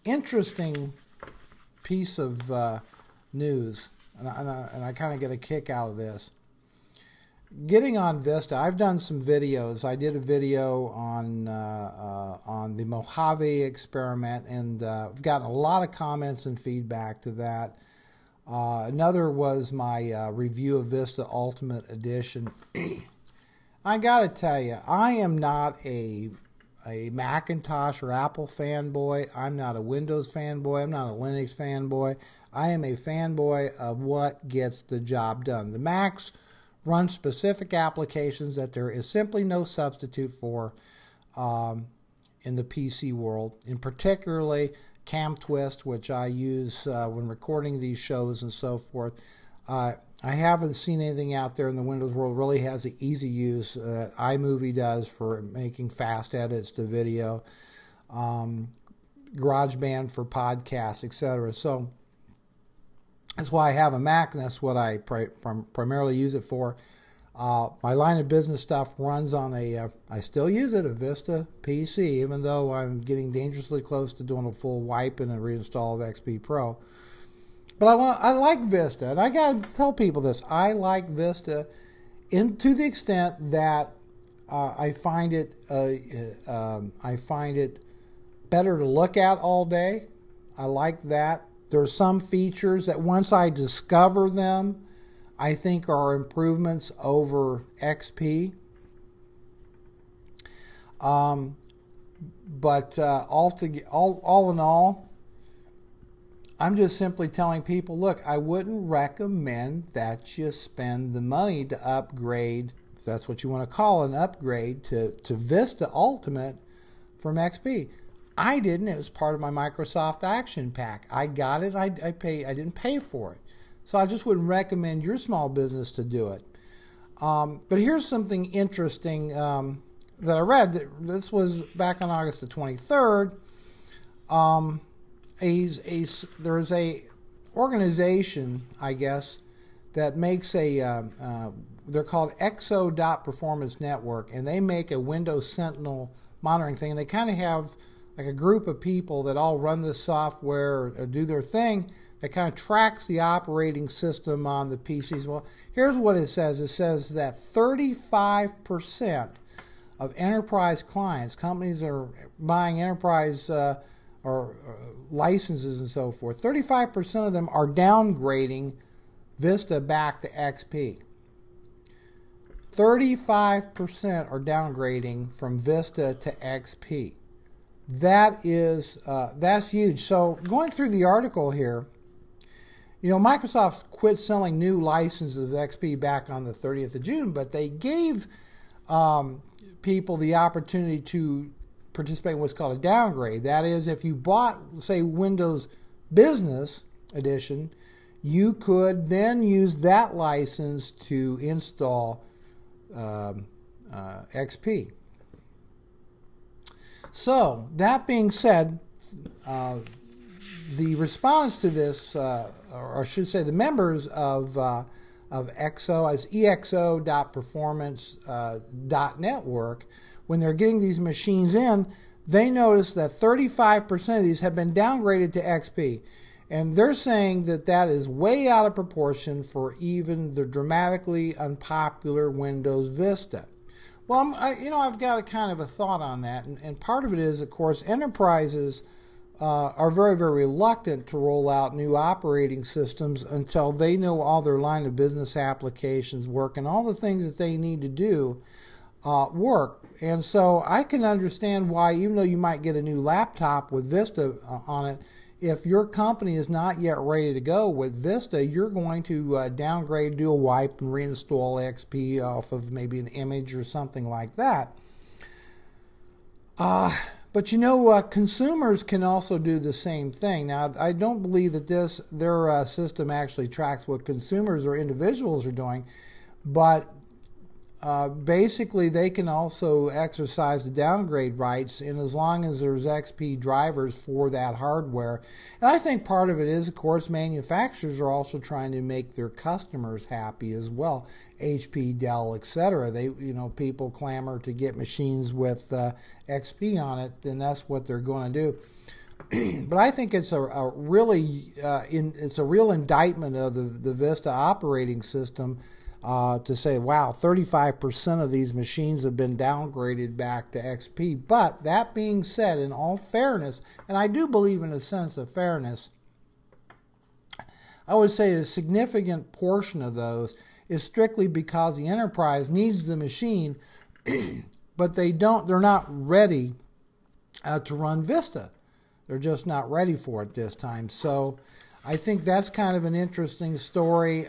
Interesting piece of news, and I kind of get a kick out of this. Getting on Vista, I've done some videos. I did a video on the Mojave experiment, and I've gotten a lot of comments and feedback to that. Another was my review of Vista Ultimate Edition. I got to tell you, I am not a Macintosh or Apple fanboy. I'm not a Windows fanboy. I'm not a Linux fanboy. I am a fanboy of what gets the job done. The Macs run specific applications that there is simply no substitute for in the PC world, in particularly CamTwist, which I use when recording these shows and so forth. I haven't seen anything out there in the Windows world really has the easy use that iMovie does for making fast edits to video, GarageBand for podcasts, etc. So that's why I have a Mac, and that's what I primarily use it for. My line of business stuff runs on I still use it, a Vista PC, even though I'm getting dangerously close to doing a full wipe and a reinstall of XP Pro. But I like Vista, and I got to tell people this. I like Vista to the extent that I find it better to look at all day. I like that. There are some features that once I discover them, I think are improvements over XP. But all in all, I'm just simply telling people, look, I wouldn't recommend that you spend the money to upgrade, if that's what you want to call an upgrade, to Vista Ultimate from XP. I didn't. It was part of my Microsoft Action Pack. I got it. I didn't pay for it. So I just wouldn't recommend your small business to do it. But here's something interesting that I read. This was back on August the 23rd. There's a organization, I guess, that makes they're called exo.performance.network, and they make a Windows Sentinel monitoring thing. And they kind of have like a group of people that all run this software or do their thing that kind of tracks the operating system on the PCs. Well, here's what it says. It says that 35% of enterprise clients, companies that are buying enterprise or licenses and so forth, 35% of them are downgrading Vista back to XP. 35% are downgrading from Vista to XP. That's huge. So going through the article here, Microsoft quit selling new licenses of XP back on the 30th of June, but they gave people the opportunity to participate in what's called a downgrade. That is, if you bought, say, Windows Business Edition, you could then use that license to install XP. So, that being said, the response to this, or I should say the members of EXO, as exo.performance.network, when they're getting these machines in, they notice that 35% of these have been downgraded to XP. And they're saying that that is way out of proportion for even the dramatically unpopular Windows Vista. Well, I've got a kind of a thought on that. And part of it is, of course, enterprises are very, very reluctant to roll out new operating systems until they know all their line of business applications work and all the things that they need to do work. And so I can understand why, even though you might get a new laptop with Vista on it, if your company is not yet ready to go with Vista, you're going to downgrade, do a wipe, and reinstall XP off of maybe an image or something like that. But consumers can also do the same thing. Now, I don't believe that their system actually tracks what consumers or individuals are doing, but basically they can also exercise the downgrade rights, and as long as there's XP drivers for that hardware. And I think part of it is, of course, manufacturers are also trying to make their customers happy as well. HP, Dell, etc. They, people clamor to get machines with XP on it, and that's what they're going to do. But I think it's a real indictment of the Vista operating system. To say, wow, 35% of these machines have been downgraded back to XP. But that being said, in all fairness, and I do believe in a sense of fairness, I would say a significant portion of those is strictly because the enterprise needs the machine, but they're not ready to run Vista. They're just not ready for it this time. So I think that's kind of an interesting story.